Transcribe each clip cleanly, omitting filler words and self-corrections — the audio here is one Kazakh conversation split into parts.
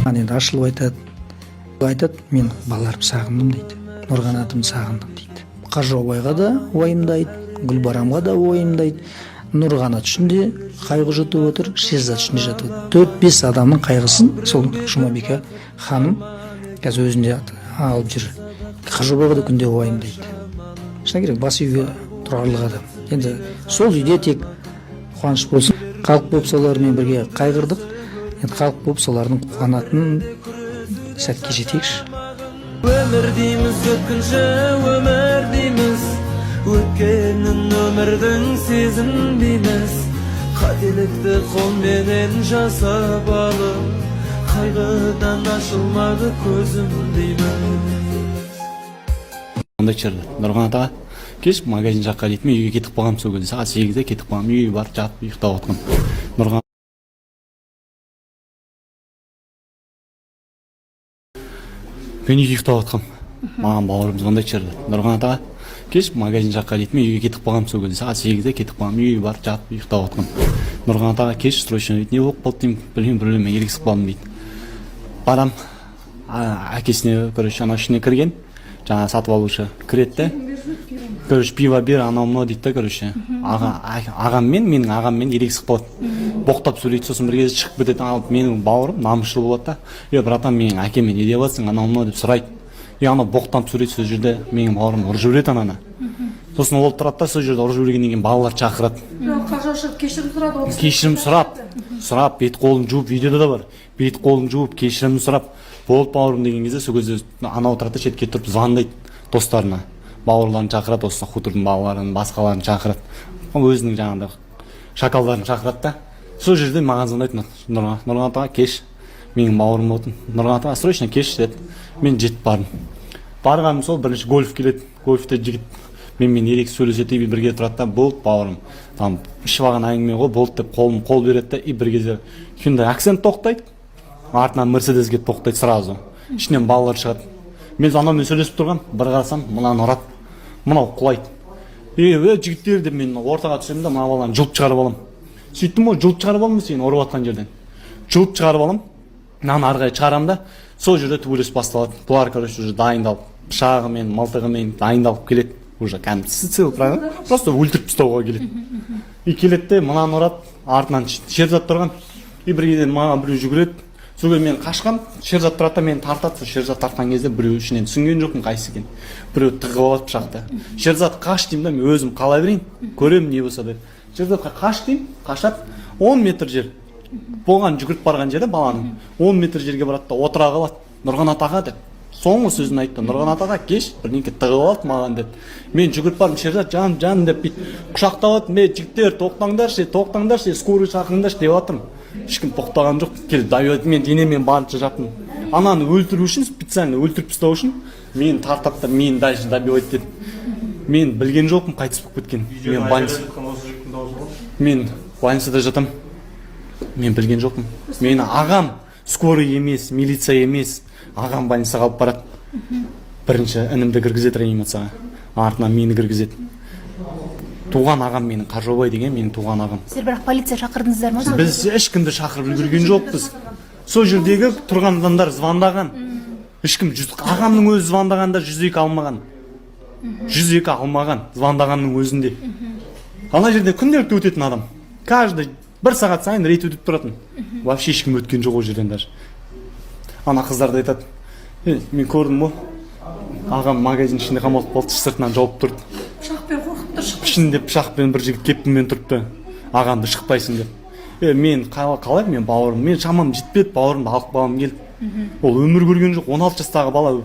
Енді ашылып айтады, мен балаларымды сағындым дейді, Нұрғанатымды сағындым дейді. Қажаубайға да уайымдайды, Гүлбарамға да уайымдайды. Нұрғанат үшін де қайғы жұтып отыр, Шерзат үшін де жатып отыр. 4-5 адамның қайғысын сол Жұмабике ханым қазір өзінде алып жүр. Қажаубайға да күнде уайымдайды. Шыны керек, бас үйге тұрарлық адам. Енді сол үйде тек қуаныш болсын, халық болып солармен бірге қайғырдық. Енді халық болып солардың қуанатын сәтке жетейікші. Өмір дейміз, өткінші өмір дейміз, өткенін өмірдің сезінбейміз. Қателікті қолменен жасап алып, қайғыдан ашылмады көзім дейміз. Ондай черді. Нұрғанат аға, кеш магазин жаққа дейді, мен үйге кетіп қалғам, сол кезде сағат 8-де кетіп қалғам, үйге барып жатып ұйықтап отқам. Нұрғанат мен үйге ұйықтап отқам. Маған бауырым звондайды черді. Нұрғанат аға, кеш магазин жаққа дейді, мен үйге кетіп қалғам, сол кезде сағат 8-де кетіп қалғам, үйге барып жатып ұйықтап отқам. Нұрғанат аға, кеш срочно дейді, не болып қалды деймін, білмеймін, ерегісіп қалдым дейді. Барам, әкесіне, короче, ана ішіне кірген, жаңа сатып алушы кіреді, короче, пиво бер, анау мынау дейді да, короче, менің ағаммен ерегісіп қалады. Боқтап сөйлейді, сосын бір кезде шығып кетеді, алып менің бауырым намысшыл болады да, братан, менің әкеме не деп жатсың, анау мынау деп сұрайды. Ана боқтап сөйлейді, сол жерде менің бауырым ұрып жібереді ананы. Сосын ол тұрады да, сол жерде ұрып жібергеннен кейін балалар шақырады. Кешірім сұрап, бет қолын жуып, видеода да бар. Бет қолын жуып, кешірім сұрап, болды бауырым деген кезде, сол кезде анау тұрады, шетке тұрып звондайды достарына. Бауырларын шақырады, осы хутордың балаларын, басқаларын шақырады. Өзінің жаңағыдай шакалдарын шақырады да. Сол жерде маған звондайды, Нұрғанат аға, кеш, менің бауырым болатын. Нұрғанат аға, срочно кеш деді. Мен жетіп бардым. Барғаным сол, бірінші гольф келеді. Гольфте жігіт менімен ерекше сөйлеседі, бірге тұрады да, болды бауырым. Там ішіп алған әңгіме ғой, болды деп қол береді да, бір кезде Hyundai Accent тоқтайды. Артынан Mercedes келіп тоқтайды сразу. Ішінен балалар шығады. Мен анаумен сөйлесіп тұрғам, бір қарасам, мынаны ұрады. Мынау құлайды. Жігіттер деп мен ортаға түсемін да, мына баланы жұлып шығарып алам. Сөйттім ғой, жұлып шығарып алам сені ұрып атқан жерден. Жұлып шығарып алам. Мынаны арғай шығарам да, сол жерде төбелес басталады. Бұлар, короче, уже дайындалып, пышағымен, мылтығымен дайындалып келеді. Уже кәдімгі целый правило, просто өлтіріп тастауға келеді. И келеді де, мынаны ұрады, артынан Шерзат тұрған. И бір кезде маған біреу жүгіреді. Сол кезде мен қашқам, Шерзат тұрады да мені тартады. Шерзат тартқан кезде біреу ішінен түсінген жоқпын қайсы екен. Біреу тығып алады пышақты. Шерзат қаш деймін да, мен өзім қала берейін, көремін не болса деп. Шерзатқа қаш деймін, қашап 10 метр жер. Болған жүгіріп барған жері баланың 10 метр жерге барады да отыра қалады. Нұрғанат аға деп. Соңғы сөзін айтты. Нұрғанат аға кеш, бірдеңке тығып алды маған деп. Мен жүгіріп бардым, Шерзат жан деп құшақтап алды. Жігіттер, тоқтаңдаршы, скорый шақырыңдаршы деп жатырмын. Ешкім тоқтаған жоқ. Келіп давид мен денемен барынша жаптым. Ананы өлтіру үшін, специально өлтіріп тастау үшін мені тартап та мені дальше добивать деді. Мен білген жоқпын қайтыс болып кеткен. Мен больницада жатам. Мен білген жоқпын. Мені ағам скорый емес, милиция емес, ағам больницаға алып барады. Бірінші інімді кіргізеді реанимацияға, артынан мені кіргізеді. Туған ағам менің, Қажаубай деген менің туған ағам. Сіздер бірақ полиция шақырдыңыздар ма? Біз ешкімді шақырып үлгерген жоқпыз. Сол жердегі тұрған адамдар звондаған. Ешкім ағамның өзі звондағанда 102 алмаған. 102 алмаған звондағанның өзінде. Ана жерде күнделікті өтетін адам. Каждый бір сағат сайын рейд өтіп тұратын. Вообще ешкім өткен жоқ ол жерден даже. Ана қыздар да айтады, мен көрдім ғой, ағам магазин ішінде қамалып қалды, сыртынан жауып тұрды. Пышақпен қорқып тұр, шықпай. Ішінде пышақпен бір жігіт кеппімен тұрды. Ағамды шықпайсың деп. Мен қалай, мен бауырым, мен шамам жетпеді, бауырымды алып балам келді. Ол өмір көрген жоқ, 16 жастағы бала.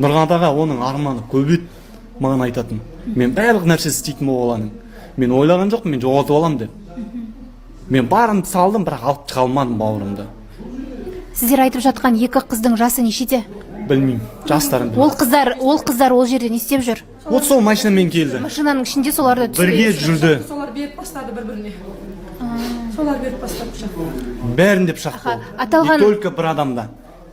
Нұрғанат аға оның арманы көп еді, маған айтатын. Мен барлық нәрсесі істейтін ол баланың. Мен ойлаған жоқпын, мен жоғалтып алам деп. Мен барымды салдым, бірақ алып шыға алмадым бауырымды. Сіздер айтып жатқан екі қыздың жасы нешеде? Білмеймін, жастарым. Ол қыздар ол жерде не істеп жүр? Вот сол машинамен келді. Машинаның ішінде соларды бірге жүрді. Солар беріп бастады бір-біріне. Солар беріп бастады пышақ. Бәрінде пышақ болды. Не только бір адамда.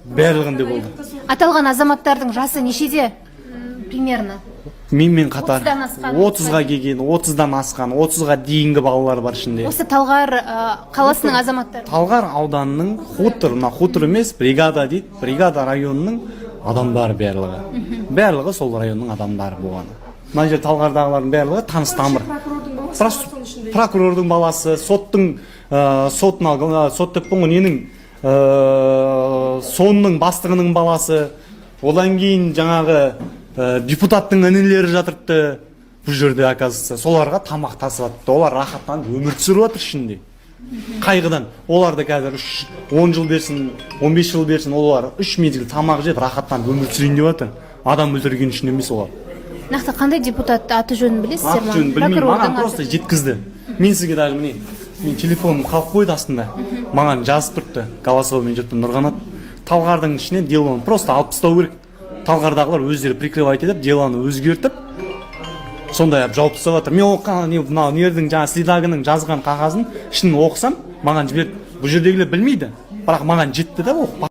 Барлығында болды. Аталған азаматтардың жасы нешеде? Примерно. менімен қатар 30-дан асқан. 30-ға келген, 30-дан асқан, 30-ға дейінгі балалар бар ішінде. Осы Талғар қаласының азаматтары. Талғар ауданының хутор емес, бригада дейді, бригада районының адамдары барлығы сол районның адамдары болған. Мына жер Талғардағылардың барлығы таныс тамыр. Прокурордың баласы, соттың сот деп қойған ненің сонның бастығының баласы, одан кейін жаңағы депутаттың інілері жатырды бұл жерде, оказывается, соларға тамақ тасыватты. Олар рахаттан өмір сүріп жатыр ішінде. Қайғыдан. Оларды қазір 10 жыл берсін, 15 жыл берсін, олар 3 мезгіл тамақ жеп рахаттан өмір сүрейін деп жатыр. Адам өлтірген үшін емес олар. Нақты қандай депутатты аты жөнін білесіздер ме? Аты жөнін білмеймін, маған просто жеткізді. Мен сізге даже мен телефоным қалып қойды астында. Маған жазып тұрды. Голосовоймен жүріпті Нұрғанат. Талғардың ішінен делоны просто алып тастау керек. Талғардағылар өздері прикрывать етіп, деланы өзгертіп, сондай жауып тастап жатыр. Мен оқыған мынау нердің жаңа Следагінің жазған қағазын ішін оқысам, маған жіберді. Бұл жердегілер білмейді. Бірақ маған жетті да оқып